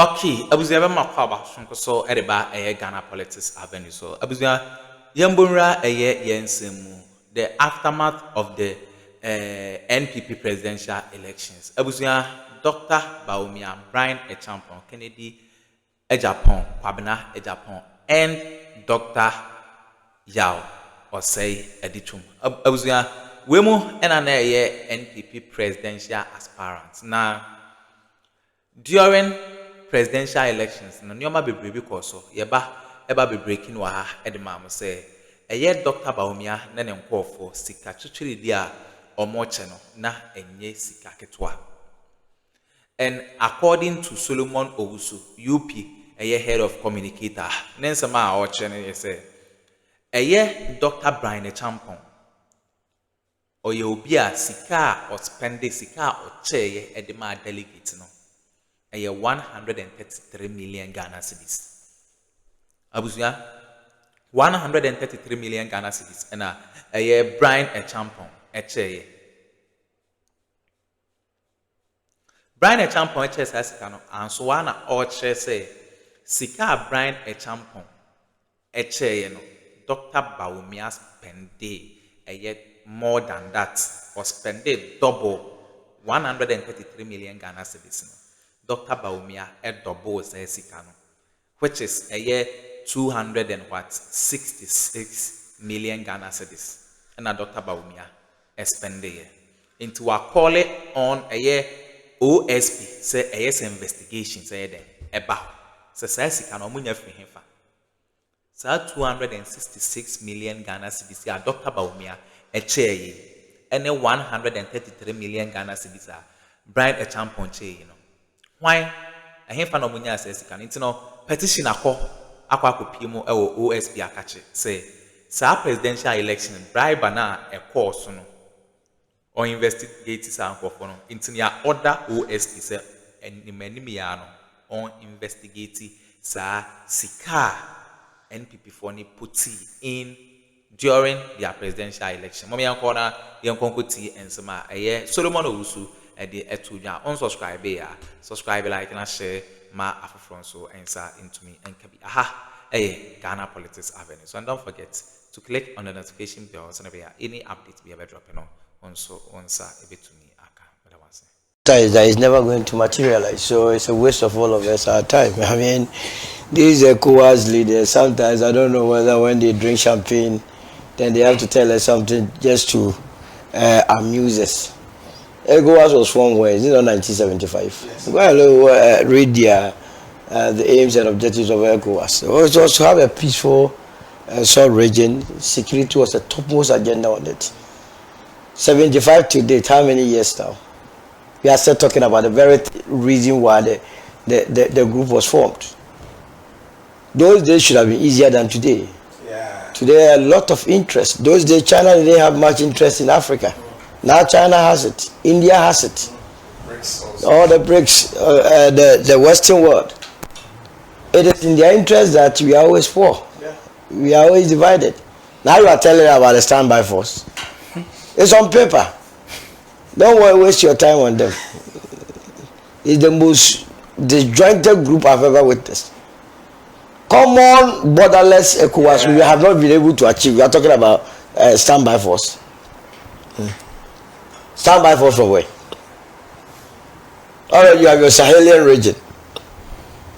Okay, abuzia ma kwaba sonko so edeba Ghana Politics Avenue so abuzia yembonra yensemu the aftermath of the NPP presidential elections. Abuzia Dr. Bawumia Brian Echampon Kennedy Japan Kwabena Japan and Dr. Yao Osei Edichum. Abuzia wemu enana NPP presidential aspirants. Now during presidential elections, no nyoma bebree bi so eba be breaking wa ha edema mo say Dr. Bawumia na ne nkofo sika twetwere di a omoche no na enye sika ketwa. And according to Solomon Owusu, UP, head of communicator, nensema a oche ne say Dr. Brian Echampon oye obi a sika o spend sika o che edema delegate no 133 million Ghana cedis. Abuzia 133 million Ghana cedis and Brian Echampon echeye. Brian Echampon echeye sa sika no anso wana oche say sika Brian Echampon echeye no Dr. Bawumia spende more than that or spende double 133 million Ghana cedis no. Dr. Bawumia double sikano, which is 266 million Ghana cedis. And Dr. Bawumia spend into a call it on OSP say investigation say about say sikano munya free him fa. So 266 million Ghana cedis Dr. Bawumia echeye and 133 million Ghana cedis Brian Echampon che why I hear fan omunya says can petition akwa mu OSP akache say presidential election bribe na e course no or investigate sa ankofo no into ya order OSP say enimani ya no on investigate sa sika NPP for ni puti in during their presidential election mama yanko na yanko ti ensema Solomon Owusu the etuja unsubscribe ya subscribe like and share ma afro so answer into me and kabi Ghana Politics Avenue. So and don't forget to click on the notification bell so never any update be ever dropping on so answer a bit to me that is never going to materialize, so it's a waste of all of us our time. I mean, these ECOWAS leaders sometimes I don't know whether when they drink champagne then they have to tell us something just to amuse us. ECOWAS was formed when? Is it in 1975? Yes. Well, read the aims and objectives of ECOWAS. It was to have a peaceful sub-region. Security was the topmost agenda on it. 75 to date, how many years now? We are still talking about the very reason why the group was formed. Those days should have been easier than today. Yeah. Today, a lot of interest. Those days, China didn't have much interest in Africa. Now China has it, India has it, all the BRICS, the Western world. It is in their interest that we are always poor. Yeah. We are always divided. Now you are telling about the standby force. It's on paper. Don't waste your time on them. It's the most disjointed group I've ever witnessed. Common borderless ECOWAS we have not been able to achieve. We are talking about standby force. Standby force from where? All right, you have your Sahelian region.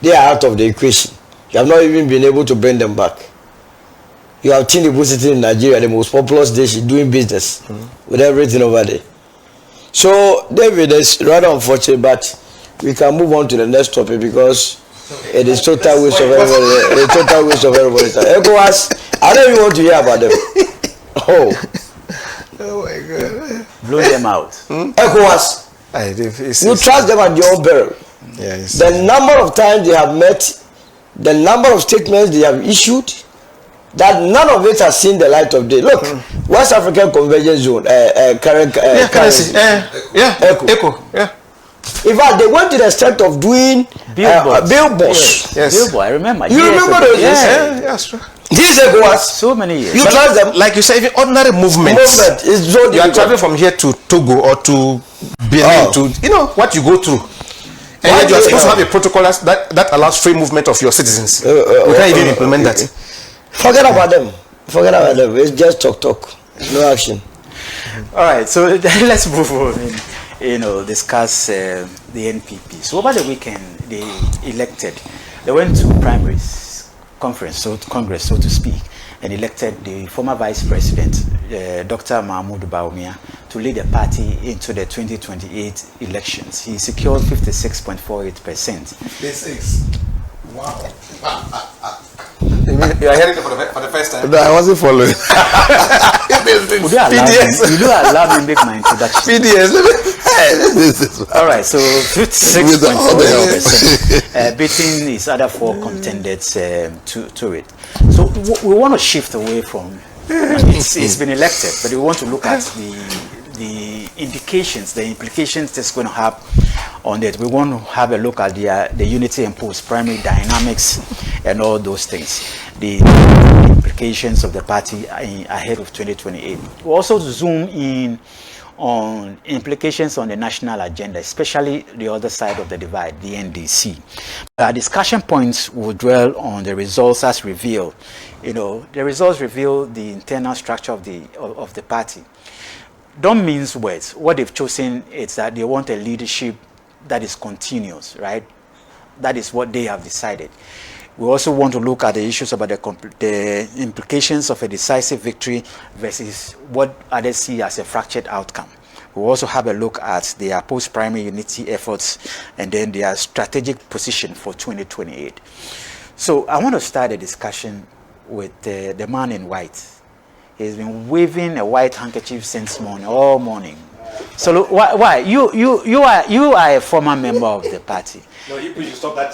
They are out of the equation. You have not even been able to bring them back. You have Tinubu sitting in Nigeria, the most populous nation, doing business with everything over there. So, David, is rather unfortunate, but we can move on to the next topic because it is total waste of everybody. It's total waste of everybody's time. ECOWAS, I don't even want to hear about them. Oh my God. Blow them out. ECOWAS. You trust them at your own peril. Yes. The number of times they have met, the number of statements they have issued, that none of it has seen the light of day. Look, West African Convergence Zone, currency. ECO. Yeah. In fact, they went to the extent of doing billboards. Yes. Billboard, I remember. You remember those? Yeah, that's true. These ECOWAS. So many years. You trust them? Like you say, even ordinary movement is so you are traveling from here to Togo or to Benin to, you know, what you go through. And yet you are supposed to have a protocol that allows free movement of your citizens. We can't even implement that. Forget about them. Forget about them. It's just talk. No action. All right, so let's move on and discuss the NPP. So over the weekend, they went to primaries conference, Congress, so to speak, and elected the former Vice President, Dr. Bawumia, to lead the party into the 2028 elections. He secured 56.48%. 56. Wow. You are hearing it for the first time? No, I wasn't following. Would you allow me to make my introduction? PDS. All right, so 56.48%, beating his other four contenders to it. So we want to shift away from, it's been elected, but we want to look at the indications, the implications that's going to have on it. We want to have a look at the unity and post-primary dynamics and all those things, the implications of the party ahead of 2028. We also zoom in on implications on the national agenda, especially the other side of the divide, the NDC. Our discussion points will dwell on the results as revealed. The results reveal the internal structure of the party. Don't mince words. What they've chosen is that they want a leadership that is continuous, right? That is what they have decided. We also want to look at the issues about the implications of a decisive victory versus what others see as a fractured outcome. We'll also have a look at their post-primary unity efforts and then their strategic position for 2028. So I want to start a discussion with the man in white. He's been waving a white handkerchief since all morning. So look, why? You are a former member of the party. No, you should stop that.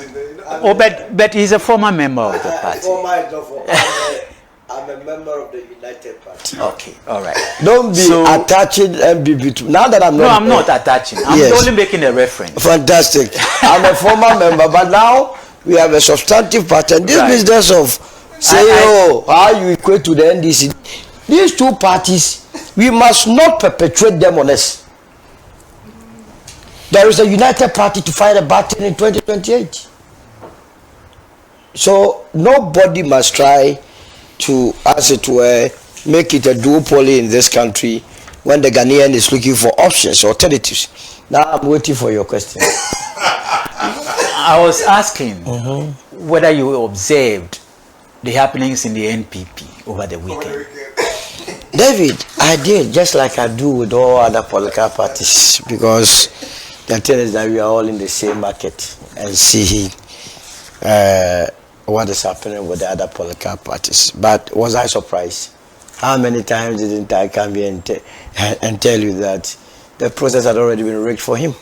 But he's a former member of the party. I'm a member of the United Party. Okay, all right. Don't be attaching NPP to. Now that I'm not. No, I'm not attaching. I'm only making a reference. Fantastic. I'm a former member, but now we have a substantive party. And this business of saying, how you equate to the NDC, these two parties, we must not perpetuate them on us. There is a united party to fight a battle in 2028. So nobody must try to, as it were, make it a duopoly in this country when the Ghanaian is looking for options, alternatives. Now I'm waiting for your question. I was asking whether you observed the happenings in the NPP over the weekend. David, I did, just like I do with all other political parties, because the thing is that we are all in the same market and see what is happening with the other political parties. But was I surprised? How many times didn't I come here and tell you that the process had already been rigged for him?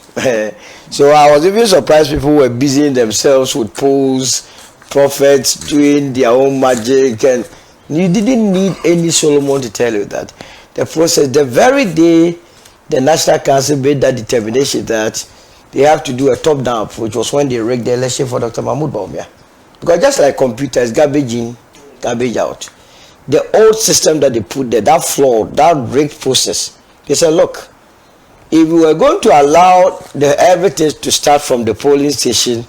So I was even surprised people were busying themselves with polls, prophets doing their own magic, and you didn't need any Solomon to tell you that. The process, the very day the National Council made that determination that they have to do a top-down approach was when they rigged the election for Dr. Bawumia. Because just like computers, garbage in, garbage out. The old system that they put there, that flawed, that rigged process, they said, look, if we were going to allow everything to start from the polling station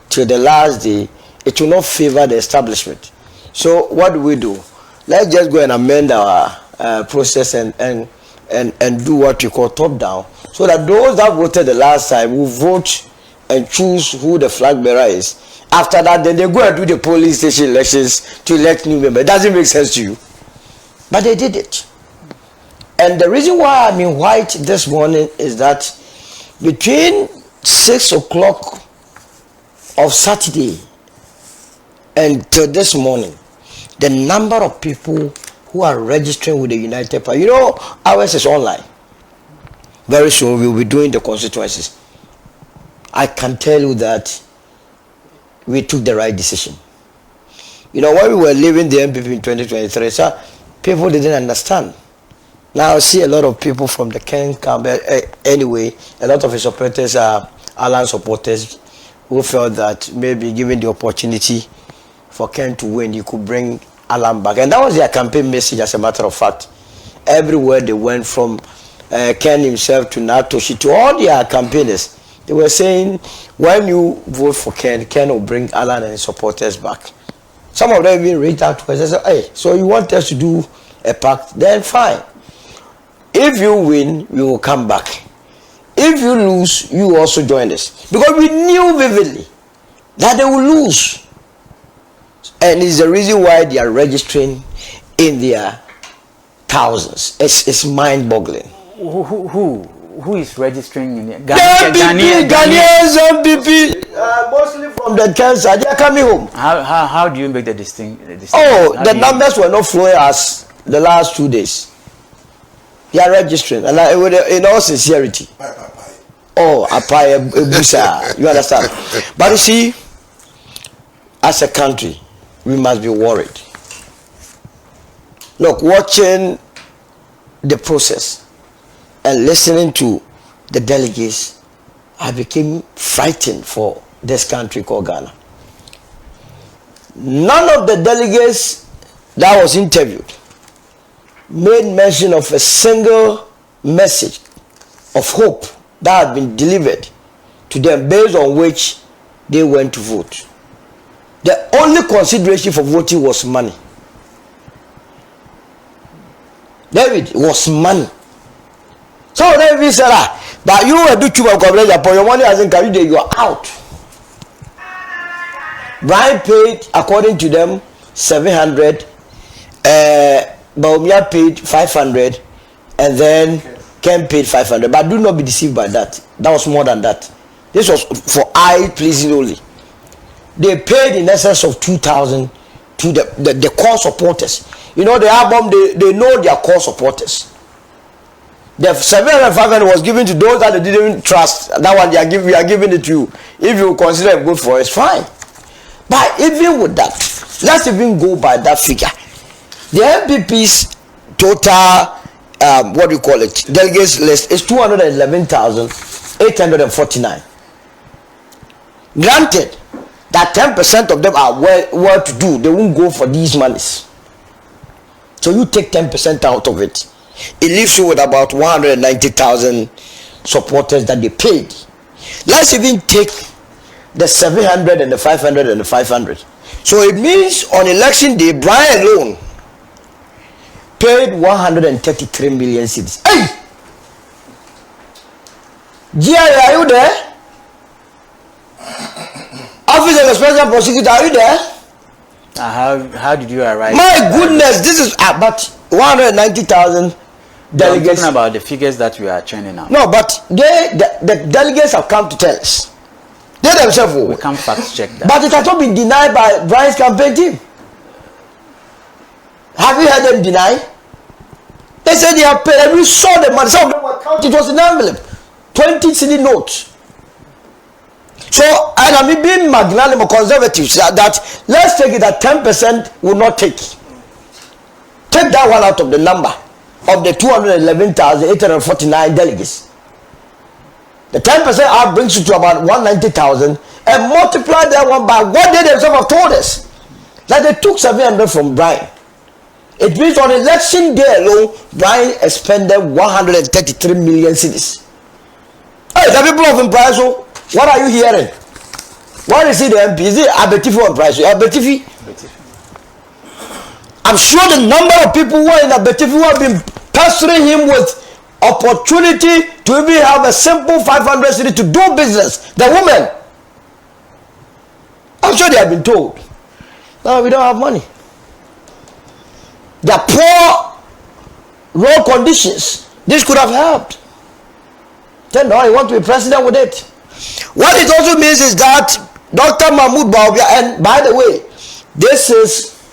till the last day, it will not favor the establishment. So what do? Let's just go and amend our process and do what we call top-down, so that those that voted the last time will vote and choose who the flag bearer is. After that, then they go and do the polling station elections to elect new members. It doesn't make sense to you. But they did it. And the reason why I'm in white this morning is that between 6 o'clock of Saturday until this morning, the number of people who are registering with the United Party, ours is online. Very soon we'll be doing the constituencies. I can tell you that we took the right decision. When we were leaving the NPP in 2023, people didn't understand. Now I see a lot of people from the Ken camp. Anyway, a lot of his supporters are Alan supporters who felt that maybe given the opportunity for Ken to win, you could bring Alan back. And that was their campaign message, as a matter of fact. Everywhere they went, from Ken himself to Natoshi to all their campaigners, They were saying, when you vote for Ken will bring Alan and his supporters back. Some of them even reached out to us and said, hey, so you want us to do a pact? Then fine. If you win, we will come back. If you lose, you also join us. Because we knew vividly that they will lose. And it's the reason why they are registering in their thousands. It's mind-boggling. Who is registering in the Ghanaians, NPP, mostly from the cancer. They are coming home. How do you make the distinction? Oh, the numbers were not flowing as the last 2 days. They are registering, and in all sincerity. Oh, you understand? But you see, as a country, we must be worried. Look, watching the process and listening to the delegates, I became frightened for this country called Ghana. None of the delegates that was interviewed made mention of a single message of hope that had been delivered to them based on which they went to vote. The only consideration for voting was money. David, was money. So David said, but you will do too much coverage, your money hasn't carried you are out. Brian paid, according to them, 700. Bawumia paid 500, and then Ken paid 500. But do not be deceived by that. That was more than that. This was for eye pleasing only. They paid in excess of 2,000 to the core supporters. You know, the album, they know their core supporters. The 700 and 500 was given to those that they didn't trust. That one we are giving it to you. If you consider it good for us, fine. But even with that, let's even go by that figure. The NPP's total, what do you call it, delegates list is 211,849. Granted that 10% of them are well to do, they won't go for these monies. So you take 10% out of it, it leaves you with about 190,000 supporters that they paid. Let's even take the 700 and the 500 and the 500. So it means on election day, Brian alone paid 133 million cedis. Hey! GI, are you there? Office of the Special Prosecutor, are you there? How did you arrive? My goodness, this is but 190,000 delegates. I'm talking about the figures that we are churning out. No, but the delegates have come to tell us. They themselves will. We can't fact check that. But it has not been denied by Brian's campaign team. Have you heard them deny? They said they have paid, and we saw the money. Some of them were counted. It was an envelope, 20 cedi notes. So, and I mean, being magnanimous conservatives, that let's take it that 10% will not take. Take that one out of the number of the 211,849 delegates. The 10% out brings you to about 190,000, and multiply that one by what they themselves have told us. That they took 700 from Brian. It means on election day alone, Brian expended 133 million cedis. Hey, the people of Impriso, what are you hearing? What is it, the MP? Is it Abetifi or Impriso? Abetifi? I'm sure the number of people who are in Abetifi who have been pestering him with opportunity to even have a simple 500 cedi to do business. The women. I'm sure they have been told. No, we don't have money. The poor road conditions. This could have helped. Then no, you want to be president with it. What it also means is that Dr. Mahmoud Bawumia, and by the way, this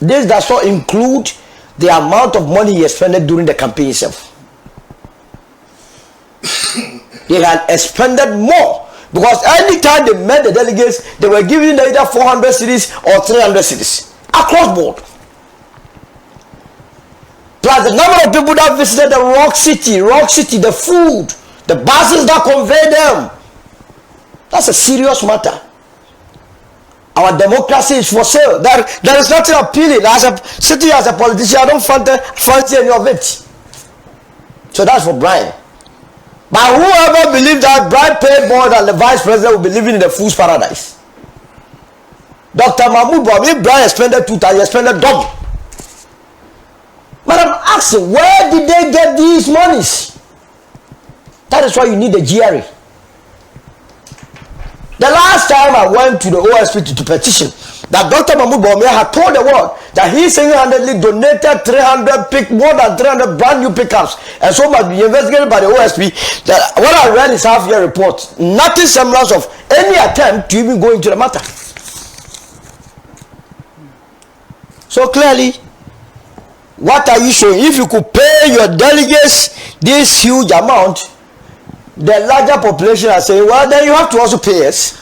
does not include the amount of money he expended during the campaign itself. They had expended more, because anytime they met the delegates, they were giving them either 400 cedis or 300 cedis across board. Plus the number of people that visited the Rock City, the food, the buses that convey them. That's a serious matter. Our democracy is for sale. There is nothing appealing. As a city, as a politician, I don't fancy any of it. So that's for Brian. But whoever believes that bribe paid more than the vice president will be living in the fool's paradise. Dr. Mahmoud Bawumia, Brian expended 2,000, expended double. But I'm asking, where did they get these monies? That is why you need the GRA. The last time I went to the OSP to petition, that Dr. Mahmoud Bawumia had told the world that he single-handedly donated 300 more than 300 brand new pickups, and so must be investigated by the OSP. That what I read his half-year report, nothing semblance of any attempt to even go into the matter. So clearly, what are you showing? If you could pay your delegates this huge amount, the larger population are saying, well, then you have to also pay us.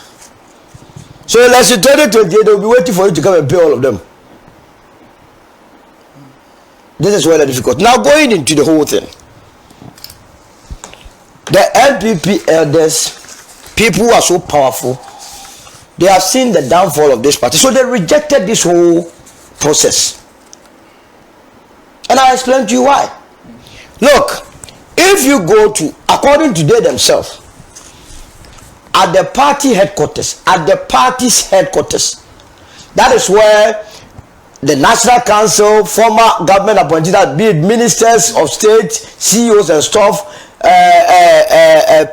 So let's say 2028, they'll be waiting for you to come and pay all of them. This is where the difficult. Now going into the whole thing. The NPP elders, people who are so powerful, they have seen the downfall of this party. So they rejected this whole process. And I explained to you why. Look, if you go to, according to they themselves, at the party headquarters, that is where the National Council, former government appointees, be it ministers of state, CEOs and stuff,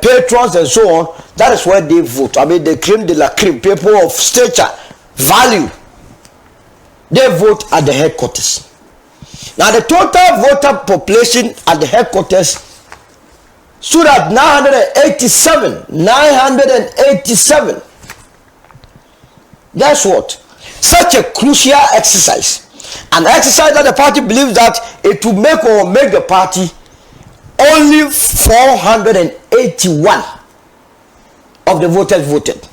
patrons and so on, that is where they vote. I mean, the creme de la creme, people of stature, value, they vote at the headquarters. Now the total voter population at the headquarters stood at 987. Guess what? Such a crucial exercise, an exercise that the party believes that it will make or make the party, only 481 of the voters voted.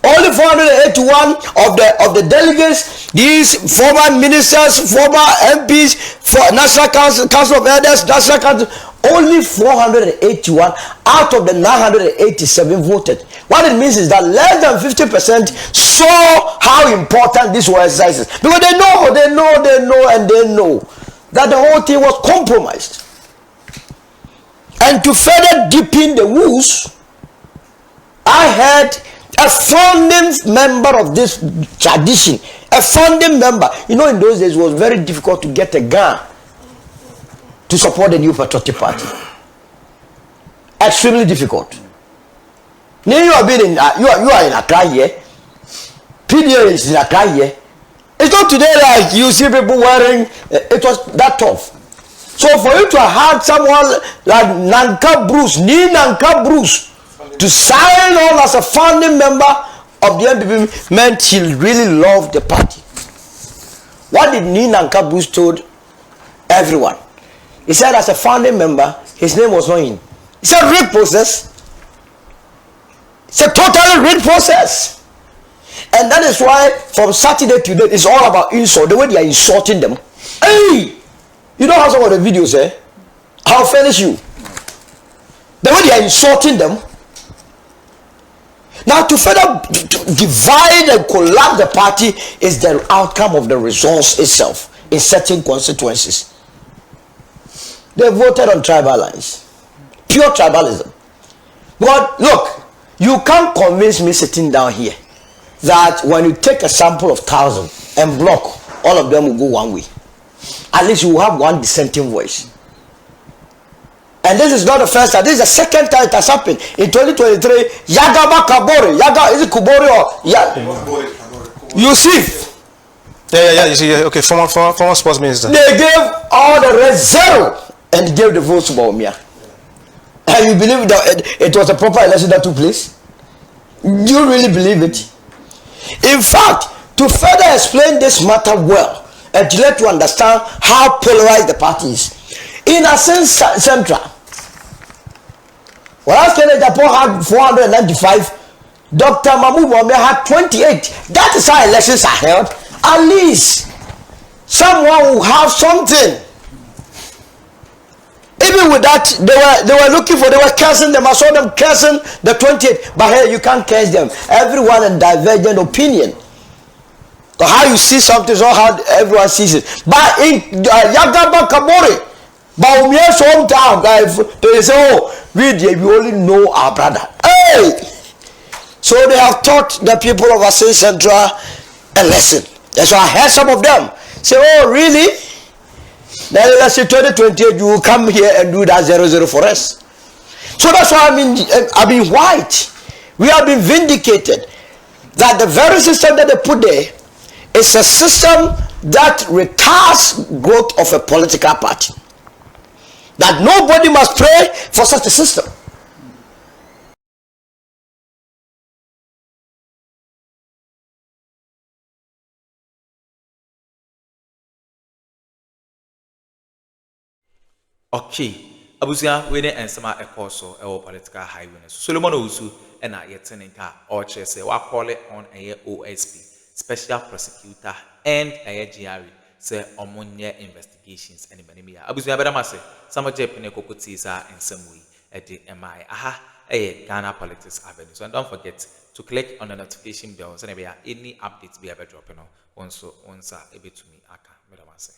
Only 481 of the delegates, these former ministers, former MPs, for National Council of Elders, National Council, only 481 out of the 987 voted. What it means is that less than 50% saw how important this whole exercise is. Because they know that the whole thing was compromised. And to further deepen the wounds, I had a founding member of this tradition, a founding member. You know, in those days it was very difficult to get a gun to support the New Patriotic Party. Extremely difficult. Now you are in Accra here. PDA is in Accra here. It's not today like you see people wearing. It was that tough. So for you to have someone like Nanka Bruce, to sign on as a founding member of the NPP meant he really loved the party. What did Nanka Bruce told everyone? He said as a founding member, his name was not in. It's a rigged process. It's a totally rigged process. And that is why from Saturday to today, it's all about insult. The way they are insulting them. Hey! You know how some of the videos, I'll finish you. The way they are insulting them. Now to further divide and collapse the party is the outcome of the results itself in certain constituencies. They voted on tribal lines. Pure tribalism. But look, you can't convince me sitting down here that when you take a sample of 1,000 and block, all of them will go one way. At least you will have one dissenting voice. And this is not the first time. This is the second time it has happened. In 2023, Yagaba Kabore. Is it Kubori or You see? Yeah. You see, okay, former sports minister. They gave all the rest zero and gave the votes to Bawumia. And you believe that it was a proper election that took place? Do you really believe it? In fact, to further explain this matter well and to let you understand how polarized the party is, in Asen Central, whereas Kenneth Japan had 495, Dr. Mahmoud Bawumia had 28. That is how elections are held. At least someone will have something. Even with that, they were looking for, they were cursing them. I saw them cursing the 28. But here, you can't curse them. Everyone in divergent opinion. So how you see something is not how everyone sees it. But in Yagaba Kabore, Bawumia's hometown, guys, they say, oh, we only know our brother. Hey! So they have taught the people of Assin Central a lesson. That's why I heard some of them say, oh, really? Then let's say 2028, you will come here and do that 0-0 for us. So that's why I mean, white. We have been vindicated that the very system that they put there is a system that retards growth of a political party. That nobody must pray for such a system. Okay. Abusia we dey ensema ekoso e political highway. Solomon Owusu e na yetene nka o che say wa call on OSP, special prosecutor and GRE say omonye investigations and benimi ya. Abusia beda ma say some je pene kokoti sa ensem we e de MI. Aha Ghana Politics Avenue. So and don't forget to click on the notification bell so any updates be able dropping on once ebe to me aka beda ma say